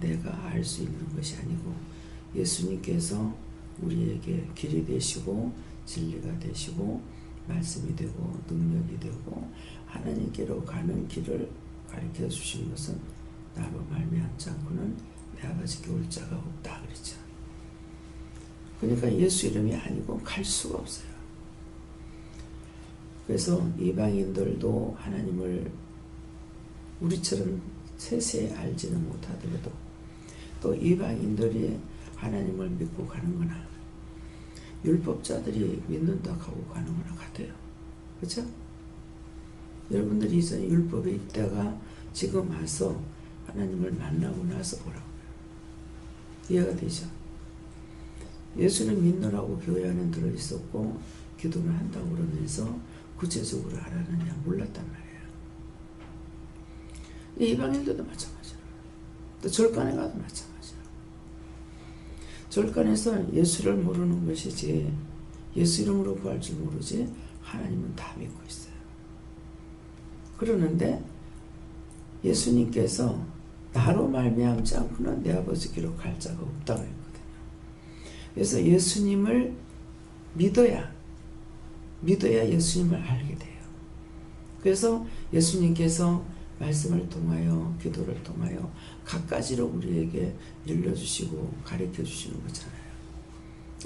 내가 알 수 있는 것이 아니고 예수님께서 우리에게 길이 되시고 진리가 되시고 말씀이 되고 능력이 되고 하나님께로 가는 길을 가르쳐 주신 것은 나로 말미암지 않고는 내 아버지께 올 자가 없다 그랬죠. 그러니까 예수 이름이 아니고 갈 수가 없어요. 그래서 이방인들도 하나님을 우리처럼 세세히 알지는 못하더라도 또 이방인들이 하나님을 믿고 가는 거나 율법자들이 믿는다 하고 가는 거나 같아요. 그렇죠? 여러분들이 이전에 율법에 있다가 지금 와서 하나님을 만나고 나서 보라고요. 이해가 되죠? 예수는 믿느라고 교회 안에 들어있었고 기도를 한다고 그러면서 구체적으로 하라느냐 몰랐단 말이에요. 이방인들도 마찬가지로 또 절간에 가도 마찬가지로 절간에서 예수를 모르는 것이지 예수 이름으로 구할 줄 모르지 하나님은 다 믿고 있어요. 그러는데 예수님께서 나로 말미암지 않고는 내 아버지께로 갈 자가 없다고 했거든요. 그래서 예수님을 믿어야 예수님을 알게 돼요. 그래서 예수님께서 말씀을 통하여 기도를 통하여 갖가지로 우리에게 일러주시고 가르쳐 주시는 거잖아요.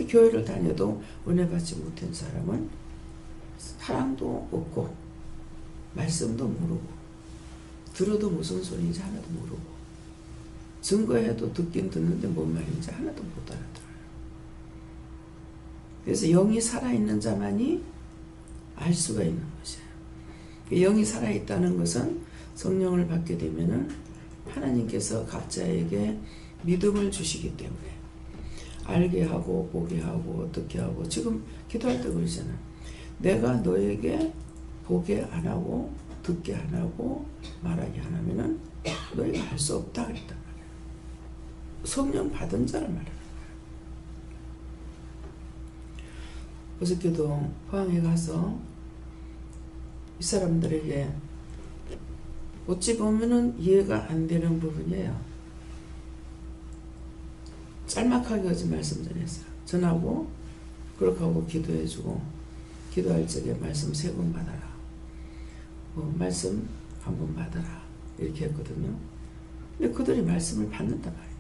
교회를 다녀도 은혜 받지 못한 사람은 사랑도 없고 말씀도 모르고 들어도 무슨 소리인지 하나도 모르고 증거해도 듣긴 듣는데 뭔 말인지 하나도 못 알아들어요. 그래서 영이 살아있는 자만이 알 수가 있는 것이에요. 영이 살아있다는 것은 성령을 받게 되면은 하나님께서 각자에게 믿음을 주시기 때문에 알게 하고 보게 하고 듣게 하고 지금 기도할 때 그러잖아요. 내가 너에게 보게 안 하고 듣게 안 하고 말하게 안 하면은 너희가 알 수 없다 그랬단 말이에요. 성령 받은 자를 말하는 거예요. 어저께도 포항에 가서 이 사람들에게 어찌 보면은 이해가 안 되는 부분이에요. 짤막하게 어제 말씀 전했어요. 전하고 그렇게 하고 기도해주고 기도할 적에 말씀 3번 받아라. 말씀 1번 받아라. 이렇게 했거든요. 근데 그들이 말씀을 받는단 말입니다.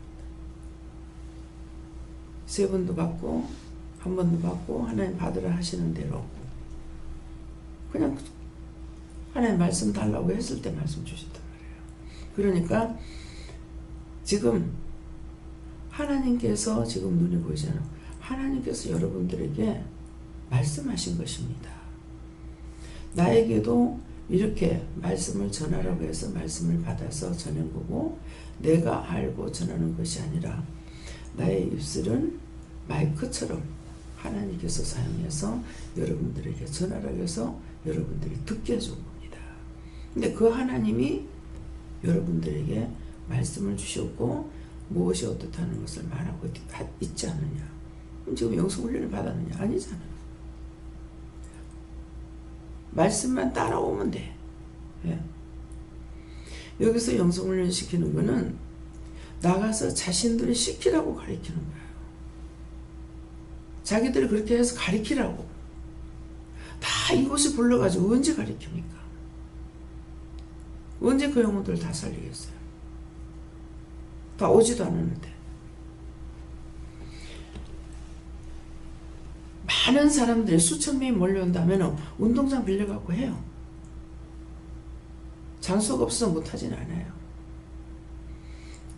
3번도 받고 1번도 받고 하나님 받으라 하시는 대로 그냥 하나님 말씀 달라고 했을 때 말씀 주셨단 말이에요. 그러니까 지금 하나님께서 지금 눈에 보이잖아요. 하나님께서 여러분들에게 말씀하신 것입니다. 나에게도 이렇게 말씀을 전하라고 해서 말씀을 받아서 전한 거고 내가 알고 전하는 것이 아니라 나의 입술은 마이크처럼 하나님께서 사용해서 여러분들에게 전하라고 해서 여러분들이 듣게 해준 겁니다. 근데 그 하나님이 여러분들에게 말씀을 주셨고 무엇이 어떻다는 것을 말하고 있지 않느냐. 그럼 지금 영성훈련을 받았느냐? 아니잖아요. 말씀만 따라오면 돼. 예. 여기서 영성훈련 시키는 거는 나가서 자신들이 시키라고 가르치는 거예요. 자기들이 그렇게 해서 가르치라고. 다 이곳에 불러가지고 언제 가르칩니까? 언제 그 영혼들 다 살리겠어요? 다 오지도 않았는데. 많은 사람들이 수천 명이 몰려온다면 운동장 빌려갖고 해요. 장소가 없어서 못하진 않아요.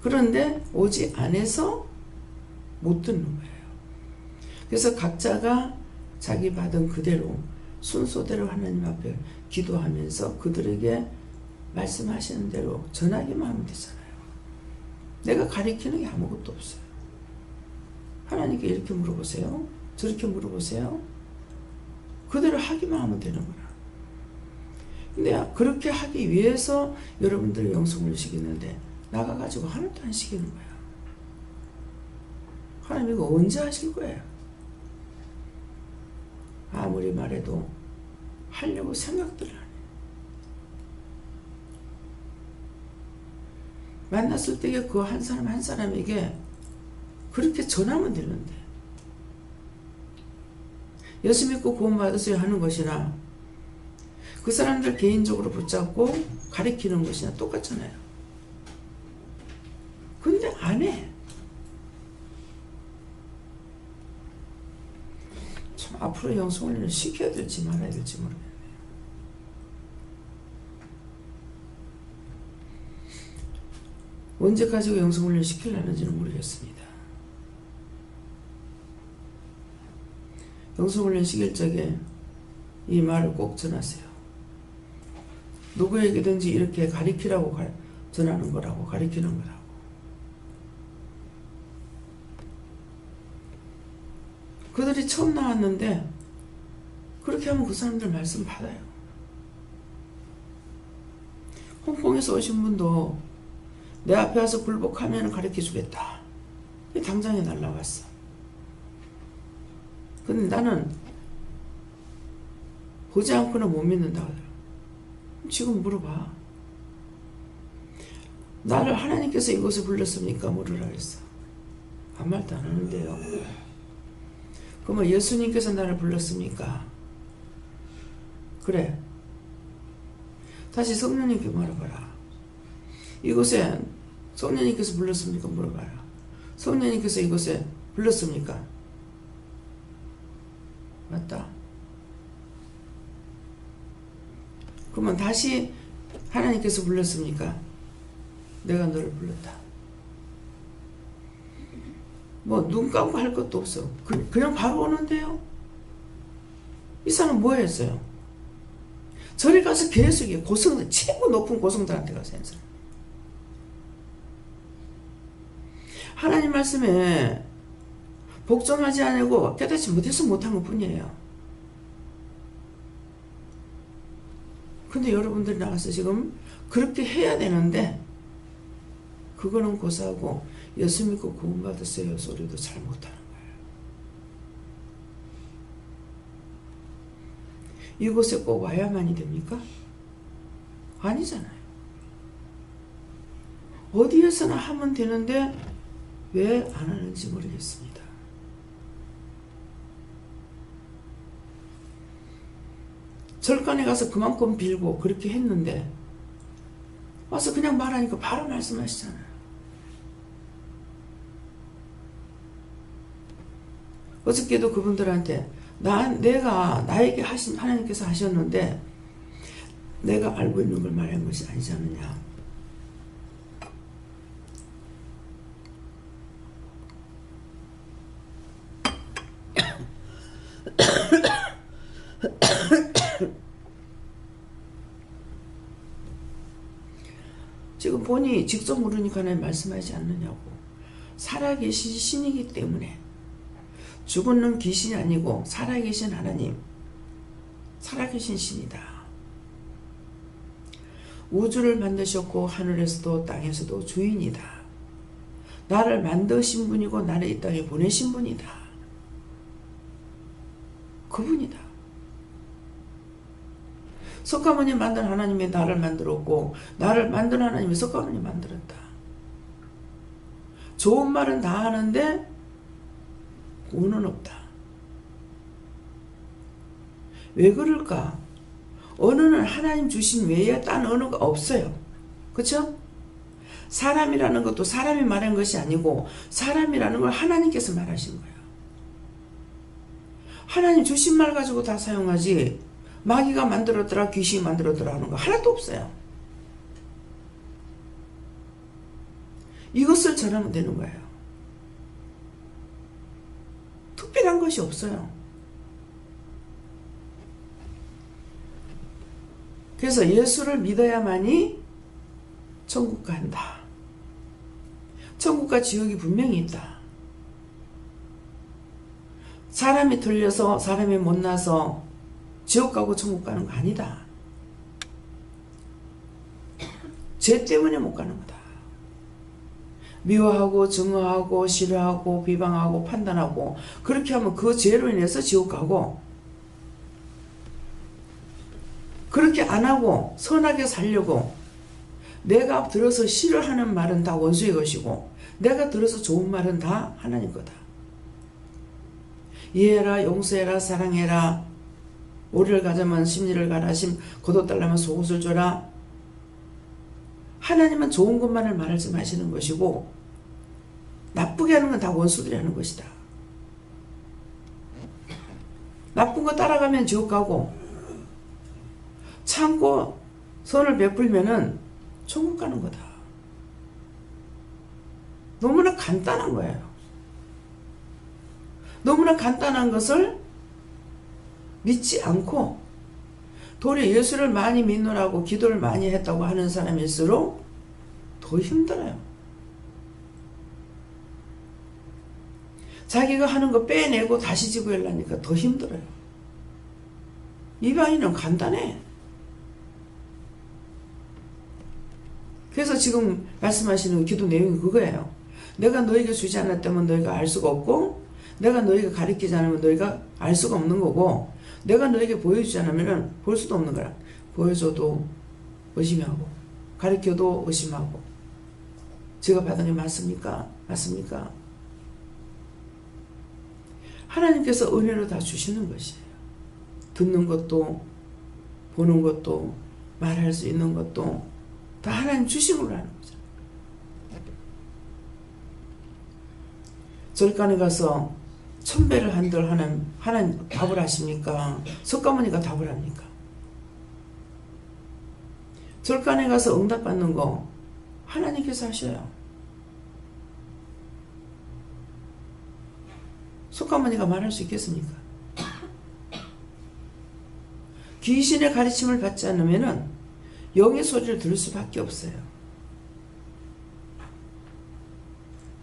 그런데 오지 않아서 못 듣는 거예요. 그래서 각자가 자기 받은 그대로 순서대로 하나님 앞에 기도하면서 그들에게 말씀하시는 대로 전하기만 하면 되잖아요. 내가 가리키는 게 아무것도 없어요. 하나님께 이렇게 물어보세요. 저렇게 물어보세요. 그대로 하기만 하면 되는 거라. 근데 그렇게 하기 위해서 여러분들의 영성을 시키는데 나가가지고 하나도 안 시키는 거야. 하나님 이거 언제 하실 거예요? 아무리 말해도 하려고 생각들을 안 해요. 만났을 때 그 한 사람 한 사람에게 그렇게 전하면 되는데, 예수 믿고 구원받으세요 하는 것이나 그 사람들 개인적으로 붙잡고 가리키는 것이나 똑같잖아요. 근데 안 해. 참 앞으로 영성훈련을 시켜야 될지 말아야 될지 모르겠네요. 언제까지 영성훈련을 시키려는지는 모르겠습니다. 영성훈련 시킬 적에 이 말을 꼭 전하세요. 누구에게든지 이렇게 가리키라고 전하는 거라고, 가리키는 거라고. 그들이 처음 나왔는데 그렇게 하면 그 사람들 말씀 받아요. 홍콩에서 오신 분도 내 앞에 와서 굴복하면 가르쳐 주겠다. 당장에 날라왔어. 근데 나는 보지 않고는 못 믿는다 하더라고. 지금 물어봐. 나를 하나님께서 이곳에 불렀습니까? 물으라 했어. 아무 말도 안 하는데요. 그러면 예수님께서 나를 불렀습니까? 그래. 다시 성령님께 물어봐라. 이곳에 성령님께서 불렀습니까? 물어봐라. 성령님께서 이곳에 불렀습니까? 맞다. 그러면 다시 하나님께서 불렀습니까? 내가 너를 불렀다. 뭐 눈 감고 할 것도 없어. 그냥 바로 오는데요. 이 사람 뭐 했어요? 저리 가서 계속 고성들, 최고 높은 고성들한테 가서 했어요. 하나님 말씀에 복종하지 않고 깨닫지 못해서 못한 것 뿐이에요. 근데 여러분들이 나와서 지금 그렇게 해야 되는데 그거는 고사하고 예수 믿고 구원받으세요 소리도 잘 못하는 거예요. 이곳에 꼭 와야만이 됩니까? 아니잖아요. 어디에서나 하면 되는데 왜 안 하는지 모르겠습니다. 절간에 가서 그만큼 빌고 그렇게 했는데 와서 그냥 말하니까 바로 말씀하시잖아요. 어저께도 그분들한테 내가 나에게 하나님께서 하셨는데 내가 알고 있는 걸 말한 것이 아니지 않느냐. 지금 본인이 직접 물으니까 말씀하지 않느냐고. 살아계신 신이기 때문에 죽은 귀신이 아니고 살아계신 하나님, 살아계신 신이다. 우주를 만드셨고 하늘에서도 땅에서도 주인이다. 나를 만드신 분이고 나를 이 땅에 보내신 분이다. 그분이다. 석가모니 만든 하나님이 나를 만들었고 나를 만든 하나님이 석가모니 만들었다. 좋은 말은 다 하는데 운은 없다. 왜 그럴까? 언어는 하나님 주신 외에 딴 언어가 없어요. 그렇죠? 사람이라는 것도 사람이 말한 것이 아니고 사람이라는 걸 하나님께서 말하신 거예요. 하나님 주신 말 가지고 다 사용하지 마귀가 만들었더라 귀신이 만들었더라 하는 거 하나도 없어요. 이것을 전하면 되는 거예요. 특별한 것이 없어요. 그래서 예수를 믿어야만이 천국 간다. 천국과 지옥이 분명히 있다. 사람이 틀려서 사람이 못나서 지옥 가고 천국 가는 거 아니다. 죄 때문에 못 가는 거다. 미워하고 증오하고 싫어하고 비방하고 판단하고 그렇게 하면 그 죄로 인해서 지옥 가고, 그렇게 안 하고 선하게 살려고 내가 들어서 싫어하는 말은 다 원수의 것이고 내가 들어서 좋은 말은 다 하나님 거다. 이해해라, 용서해라, 사랑해라, 오리를 가자면 심리를 가라, 겉옷 달라면 속옷을 줘라. 하나님은 좋은 것만을 말하지 마시는 것이고 나쁘게 하는 건 다 원수들이 하는 것이다. 나쁜 거 따라가면 지옥 가고 참고 선을 베풀면은 천국 가는 거다. 너무나 간단한 거예요. 너무나 간단한 것을 믿지 않고 도리어 예수를 많이 믿느라고 기도를 많이 했다고 하는 사람일수록 더 힘들어요. 자기가 하는 거 빼내고 다시 지구하려니까 더 힘들어요. 이방인은 간단해. 그래서 지금 말씀하시는 기도 내용이 그거예요. 내가 너에게 주지 않았다면 너희가 알 수가 없고 내가 너희가 가르치지 않으면 너희가 알 수가 없는 거고 내가 너에게 보여주지 않으면 볼 수도 없는 거라. 보여줘도 의심하고 가르쳐도 의심하고 제가 받은 게 맞습니까? 맞습니까? 하나님께서 은혜로 다 주시는 것이에요. 듣는 것도 보는 것도 말할 수 있는 것도 다 하나님 주신 걸로 하는 거죠. 절간에 가서 천배를 한들 하나님 답을 하십니까? 석가모니가 답을 합니까? 절간에 가서 응답받는 거 하나님께서 하셔요. 석가모니가 말할 수 있겠습니까? 귀신의 가르침을 받지 않으면 영의 소리를 들을 수밖에 없어요.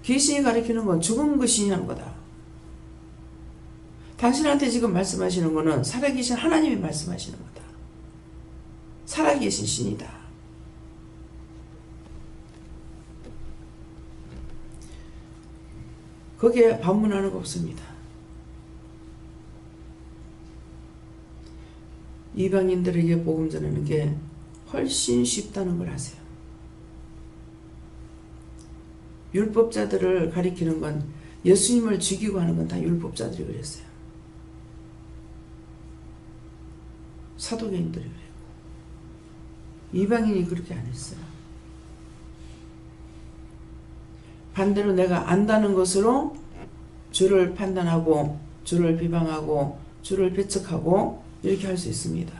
귀신이 가르치는 건 죽은 귀신이 하는 거다. 당신한테 지금 말씀하시는 거는 살아계신 하나님이 말씀하시는 거다. 살아계신 신이다. 거기에 반문하는 거 없습니다. 이방인들에게 복음 전하는 게 훨씬 쉽다는 걸 아세요. 율법자들을 가리키는 건 예수님을 죽이고 하는 건 다 율법자들이 그랬어요. 사도계인들이 그랬고 이방인이 그렇게 안 했어요. 반대로 내가 안다는 것으로 주를 판단하고 주를 비방하고 주를 배척하고 이렇게 할 수 있습니다.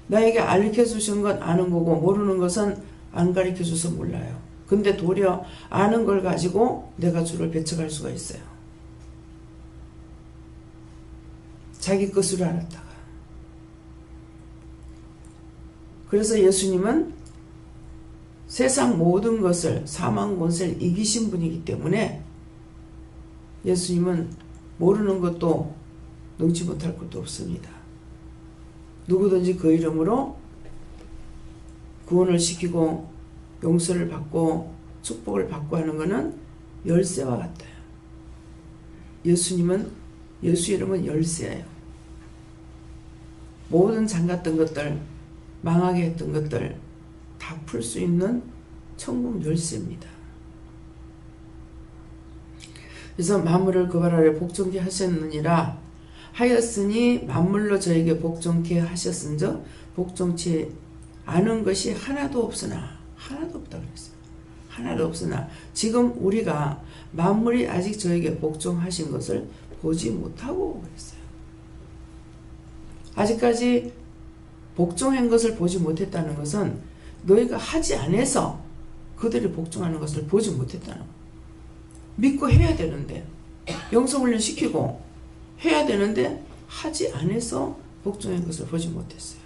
나에게 가르쳐 주신 건 아는 거고 모르는 것은 안 가르쳐 줘서 몰라요. 근데 도리어 아는 걸 가지고 내가 주를 배척할 수가 있어요. 자기 것으로 알았다가. 그래서 예수님은 세상 모든 것을 사망 권세를 이기신 분이기 때문에 예수님은 모르는 것도 능치 못할 것도 없습니다. 누구든지 그 이름으로 구원을 시키고 용서를 받고 축복을 받고 하는 것은 열쇠와 같아요. 예수님은 예수 이름은 열쇠예요. 모든 잠갔던 것들, 망하게 했던 것들 다 풀 수 있는 천국 열쇠입니다. 그래서 만물을 그 발 아래 복종케 하셨느니라 하였으니 만물로 저에게 복종케 하셨은즉 복종치 않은 것이 하나도 없으나 하나도 없다 그랬어요. 하나도 없으나 지금 우리가 만물이 아직 저에게 복종하신 것을 보지 못하고 그랬어요. 아직까지 복종한 것을 보지 못했다는 것은 너희가 하지 않아서 그들이 복종하는 것을 보지 못했다는 거예요. 믿고 해야 되는데 영성훈련 시키고 해야 되는데 하지 않아서 복종한 것을 보지 못했어요.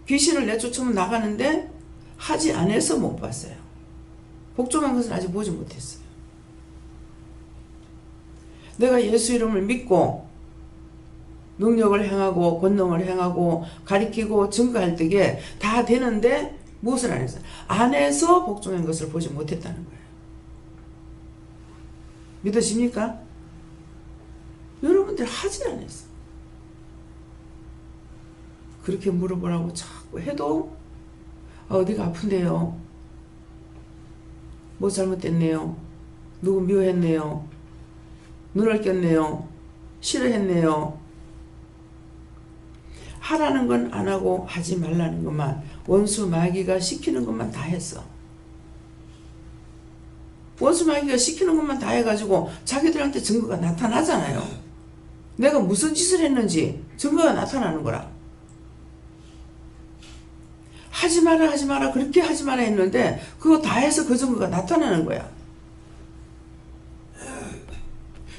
귀신을 내쫓으면 나가는데 하지 않아서 못 봤어요. 복종한 것을 아직 보지 못했어요. 내가 예수 이름을 믿고 능력을 행하고 권능을 행하고 가리키고 증거할 때에 다 되는데 무엇을 안 했어요? 안 해서 복종한 것을 보지 못했다는 거예요. 믿으십니까? 여러분들 하지 않았어. 그렇게 물어보라고 자꾸 해도 어디가 아픈데요? 뭐 잘못됐네요? 누구 미워했네요? 눈을 꼈네요? 싫어했네요? 하라는 건 안 하고 하지 말라는 것만, 원수 마귀가 시키는 것만 다 했어. 원수 마귀가 시키는 것만 다 해가지고 자기들한테 증거가 나타나잖아요. 내가 무슨 짓을 했는지 증거가 나타나는 거라. 하지 마라 하지 마라 그렇게 하지 마라 했는데 그거 다 해서 그 증거가 나타나는 거야.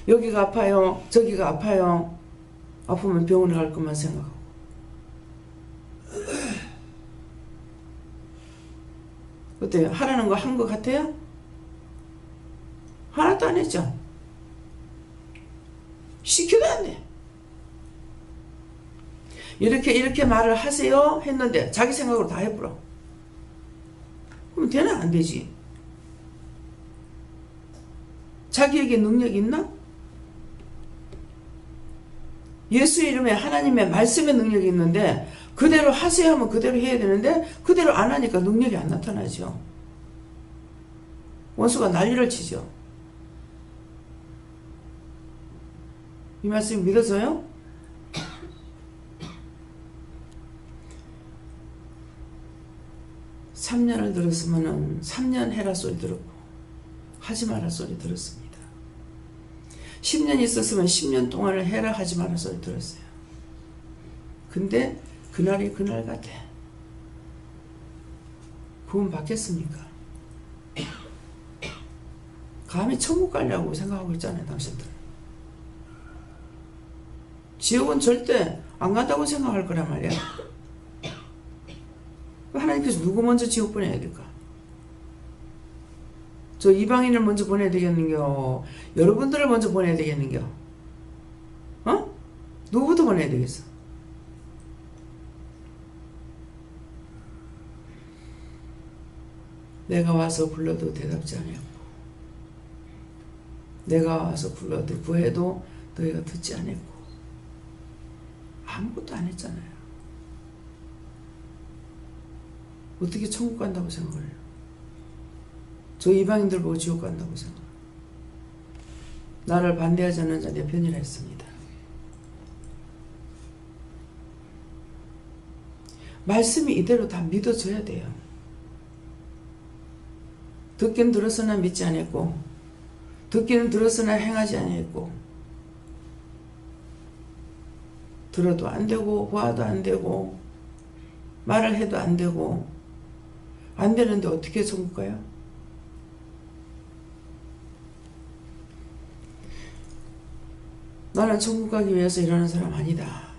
여기가 아파요, 저기가 아파요. 아프면 병원에 갈 것만 생각하고. 어때요? 하라는 거 한 것 같아요? 하나도 안 했죠? 시켜도 안 돼. 이렇게 말을 하세요 했는데 자기 생각으로 다 해버려. 그럼 되나? 안 되지. 자기에게 능력이 있나? 예수의 이름에 하나님의 말씀의 능력이 있는데 그대로 하세요 하면 그대로 해야 되는데 그대로 안 하니까 능력이 안 나타나죠. 원수가 난리를 치죠. 이 말씀 믿어져요? (3년을) 들었으면 3년 해라 소리 들었고 하지 마라 소리 들었습니다. 10년 있었으면 10년 동안을 해라 하지 마라 소리 들었어요. 근데 그날이 그날 같아. 구원 받겠습니까? 감히 천국 가려고 생각하고 있잖아요, 당신들. 지옥은 절대 안 간다고 생각할 거란 말이야. 하나님께서 누구 먼저 지옥 보내야 될까? 저 이방인을 먼저 보내야 되겠는겨? 여러분들을 먼저 보내야 되겠는겨? 누구부터 보내야 되겠어? 내가 와서 불러도 대답지 않았고, 내가 와서 불러도 구해도 너희가 듣지 않았고, 아무것도 안 했잖아요. 어떻게 천국 간다고 생각을 해요? 저 이방인들 보고 지옥 간다고 생각해요. 나를 반대하지 않는 자 내 편이라 했습니다. 말씀이 이대로 다 믿어져야 돼요. 듣긴 들었으나 믿지 않았고, 듣기는 들었으나 행하지 않았고, 들어도 안 되고 보아도 안 되고 말을 해도 안 되고 안 되는데 어떻게 천국 가요? 나는 천국 가기 위해서 이러는 사람 아니다.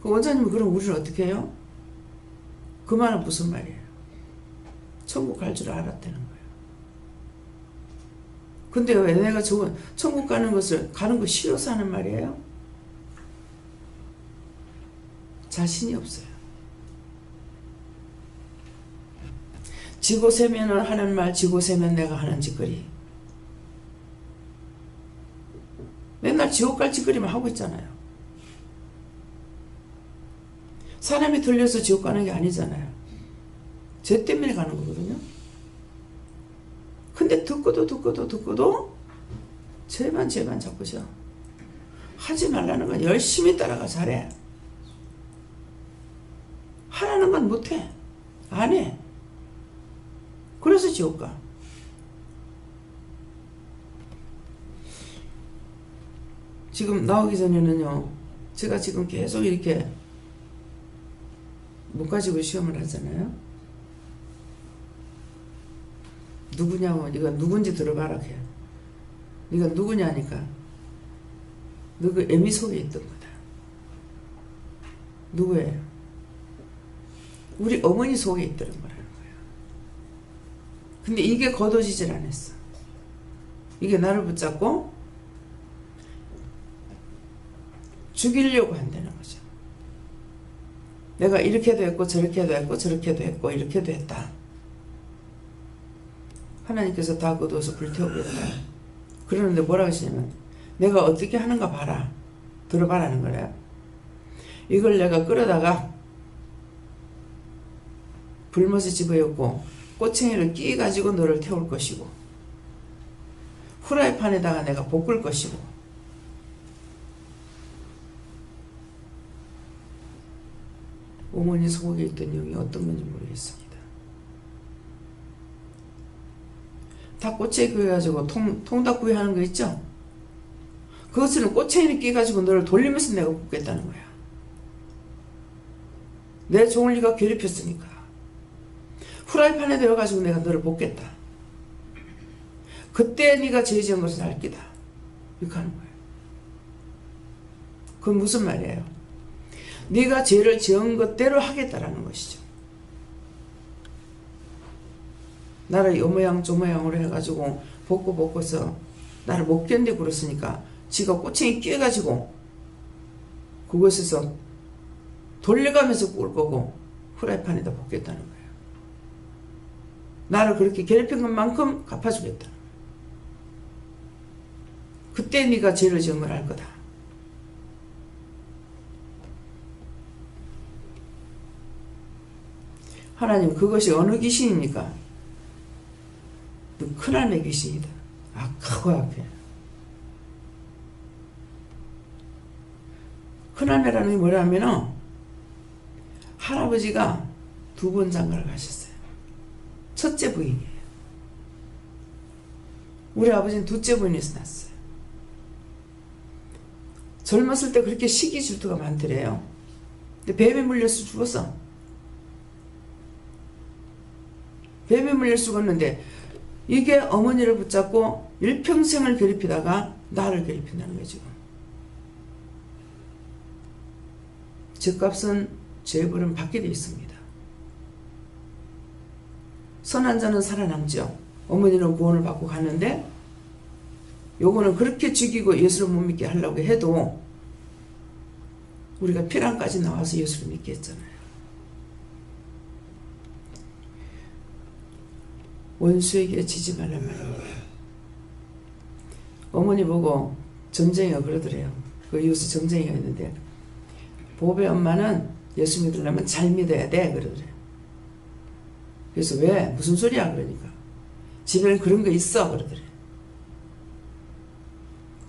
그 원장님은 그럼 우리를 어떻게 해요? 그 말은 무슨 말이에요? 천국 갈 줄 알았다는 거예요. 근데 왜 내가 천국 가는 거 싫어서 하는 말이에요? 자신이 없어요. 지고 세면은 하는 말, 지고 세면 내가 하는 짓거리. 맨날 지옥 갈 짓거리만 하고 있잖아요. 사람이 들려서 지옥 가는 게 아니잖아요. 죄 때문에 가는 거거든요. 근데 듣고도 죄만 잡으셔. 하지 말라는 건 열심히 따라가 잘해. 하라는 건 못해. 안 해. 그래서 지옥 가. 지금 나오기 전에는요, 제가 지금 계속 이렇게 못 가지고 시험을 하잖아요. 누구냐고, 네가 누군지 들어봐라. 네가 누구냐니까 너 그 애미 속에 있던 거다. 누구예요? 우리 어머니 속에 있더란 거라는 거예요. 근데 이게 거둬지질 않았어. 이게 나를 붙잡고 죽이려고 한다는 거죠. 내가 이렇게도 했고 저렇게도 했고 저렇게도 했고 이렇게도 했다. 하나님께서 다 거두어서 불태우겠다. 그러는데 뭐라고 하시냐면 내가 어떻게 하는가 봐라. 들어봐라는 거예요. 이걸 내가 끌어다가 불못에 집어였고 꼬챙이를 끼 가지고 너를 태울 것이고 후라이팬에다가 내가 볶을 것이고 어머니 속에 있던 영이 어떤 건지 모르겠습니다. 닭꼬챙이 구해가지고 통닭구이 하는 거 있죠? 그것은 꼬챙이를 끼가지고 너를 돌리면서 내가 볶겠다는 거야. 내 종을 네가 괴롭혔으니까 후라이팬에 들어가지고 내가 너를 볶겠다. 그때 네가 죄 지은 것을 알 기다. 이렇게 하는 거예요. 그건 무슨 말이에요? 네가 죄를 지은 것대로 하겠다라는 것이죠. 나를 요 모양 저 모양으로 해가지고 볶고서 나를 못 견디고 그랬으니까 지가 꼬챙이 끼어가지고 그곳에서 돌려가면서 구울 거고 후라이팬에다 볶겠다는 거예요. 나를 그렇게 괴롭힌 것만큼 갚아주겠다. 그때 네가 죄를 지은 걸 알 거다. 하나님, 그것이 어느 귀신입니까? 큰할매 귀신이다. 악하고 악해. 큰할매라는 게 뭐냐면은 할아버지가 2번 장가를 가셨어요. 첫째 부인이에요. 우리 아버지는 둘째 부인에서 났어요. 젊었을 때 그렇게 시기 질투가 많더래요. 근데 뱀에 물려서 죽었어. 뱀에 물려서 죽었는데 이게 어머니를 붙잡고 일평생을 괴롭히다가 나를 괴롭힌다는 거예요. 지금 죄값은 죄벌은 받게 되어 있습니다. 선한 자는 살아남죠. 어머니는 구원을 받고 가는데 요거는 그렇게 죽이고 예수를 못 믿게 하려고 해도 우리가 피랑까지 나와서 예수를 믿게 했잖아요. 원수에게 지지 말란 말입니다. 어머니 보고 점쟁이가 그러더래요. 그 이웃에 점쟁이가 있는데 보배 엄마는 예수 믿으려면 잘 믿어야 돼 그러더래요. 그래서 왜? 무슨 소리야? 그러니까 집에는 그런 거 있어 그러더래요.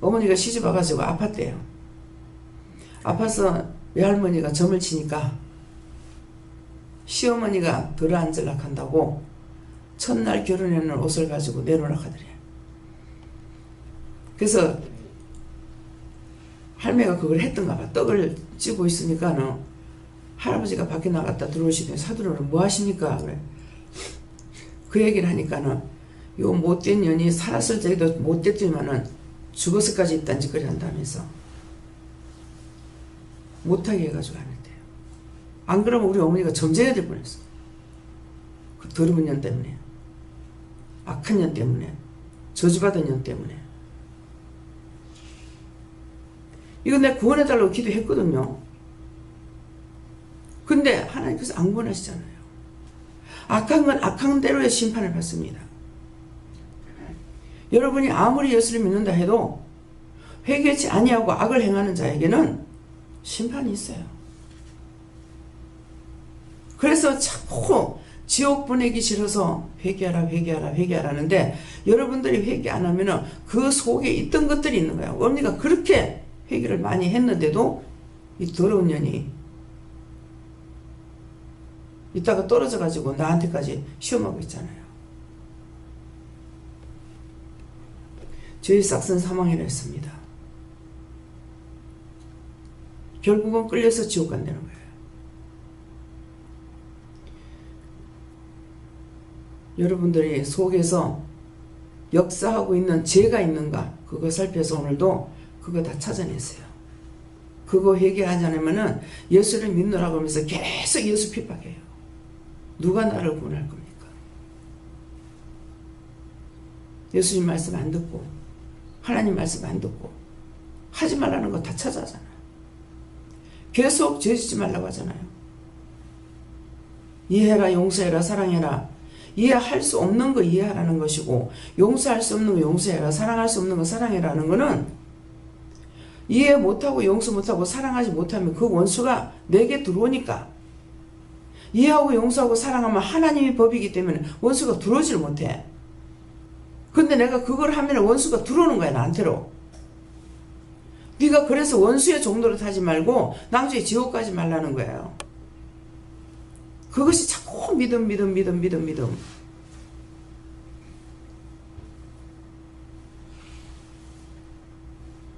어머니가 시집 와가지고 아팠대요. 아파서 외할머니가 점을 치니까 시어머니가 들어앉으려고 한다고 첫날 결혼해놓은 옷을 가지고 내놓으라고 하더래요. 그래서 할매가 그걸 했던가 봐. 떡을 찌고 있으니까 할아버지가 밖에 나갔다 들어오시더니 사돈어른 뭐 하십니까? 그래. 그 얘기를 하니까는 요 못된 년이 살았을 때도 못됐지만은 죽어서까지 있단 짓거리 한다면서 못하게 해가지고 하는데요. 안 그러면 우리 어머니가 점쟁이 될 뻔했어. 그 더러운 년 때문에, 악한 년 때문에, 저주받은 년 때문에. 이거 내가 구원해달라고 기도했거든요. 근데 하나님께서 안 구원하시잖아요. 악한 건 악한 대로의 심판을 받습니다. 여러분이 아무리 예수를 믿는다 해도 회개치 아니하고 악을 행하는 자에게는 심판이 있어요. 그래서 자꾸 지옥 보내기 싫어서 회개하라 회개하라 회개하라는데 여러분들이 회개 안 하면은 그 속에 있던 것들이 있는 거야. 언니가 그렇게 회개를 많이 했는데도 이 더러운 년이 이따가 떨어져 가지고 나한테까지 시험하고 있잖아요. 죄의 싹은 사망이라 했습니다. 결국은 끌려서 지옥 간다는 거예요. 여러분들이 속에서 역사하고 있는 죄가 있는가 그거 살펴서 오늘도 그거 다 찾아냈어요. 그거 회개하지 않으면은 예수를 믿노라고 하면서 계속 예수 핍박해요. 누가 나를 구원할 겁니까? 예수님 말씀 안 듣고 하나님 말씀 안 듣고 하지 말라는 거 다 찾아잖아요. 계속 죄 짓지 말라고 하잖아요. 이해해라, 용서해라, 사랑해라. 이해할 수 없는 거 이해하라는 것이고 용서할 수 없는 거 용서해라, 사랑할 수 없는 거 사랑해라는 거는 이해 못하고 용서 못하고 사랑하지 못하면 그 원수가 내게 들어오니까 이해하고 용서하고 사랑하면 하나님의 법이기 때문에 원수가 들어오지를 못해. 근데 내가 그걸 하면 원수가 들어오는 거야, 나한테로. 네가 그래서 원수의 종로를 타지 말고 나중에 지옥 가지 말라는 거예요. 그것이 자꾸 믿음.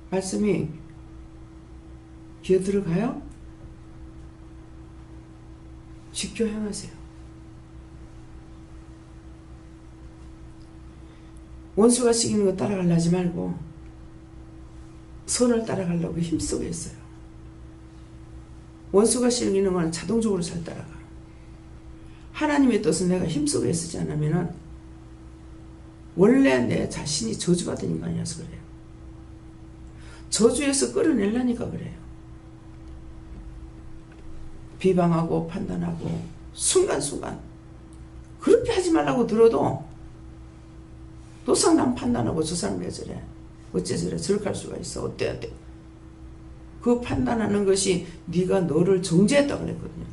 말씀이 귀에 들어가요? 직교 행하세요. 원수가 시키는 거 따라가려 하지 말고 선을 따라가려고 힘쓰고 있어요. 원수가 시키는 건 자동적으로 잘 따라가. 하나님의 뜻은 내가 힘쓰고 애쓰지 않으면 원래 내 자신이 저주받은 인간이어서 그래요. 저주에서 끌어내려니까 그래요. 비방하고 판단하고 순간순간 그렇게 하지 말라고 들어도 도상 난 판단하고 저 사람 왜 저래, 어째 저래, 저렇게 할 수가 있어, 어때. 그 판단하는 것이 네가 너를 정죄했다고 그랬거든요.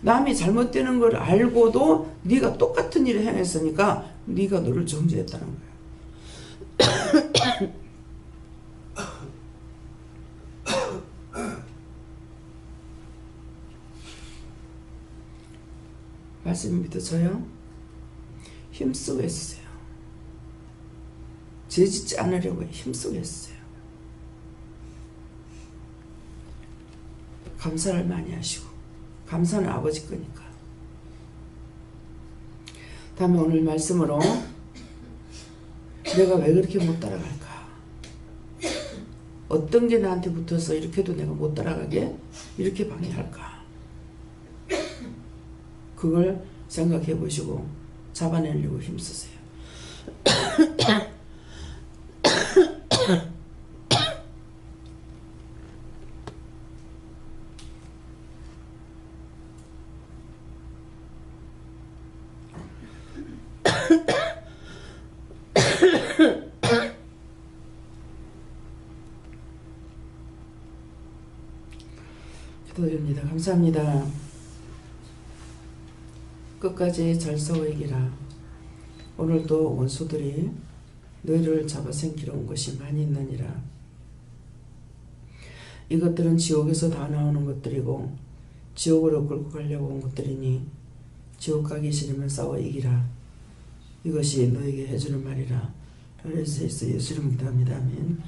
남이 잘못되는 걸 알고도 네가 똑같은 일을 행했으니까 네가 너를 정죄했다는 거야. 말씀 믿어져요? 힘쓰고 했어요. 죄짓지 않으려고 힘쓰고 했어요. 감사를 많이 하시고, 감사는 아버지 거니까. 다음에 오늘 말씀으로 내가 왜 그렇게 못 따라갈까? 어떤 게 나한테 붙어서 이렇게 해도 내가 못 따라가게 이렇게 방해할까? 그걸 생각해 보시고 잡아내려고 힘쓰세요. 기도드립니다. 감사합니다. 끝까지 잘 싸워 이기라. 오늘도 원수들이 너희를 잡아생기러 온 것이 많이 있느니라. 이것들은 지옥에서 다 나오는 것들이고 지옥으로 끌고 가려고 온 것들이니 지옥 가기 싫으면 싸워 이기라. 이것이 너에게 해주는 말이라. 예수 이름으로 기도합니다. 아멘.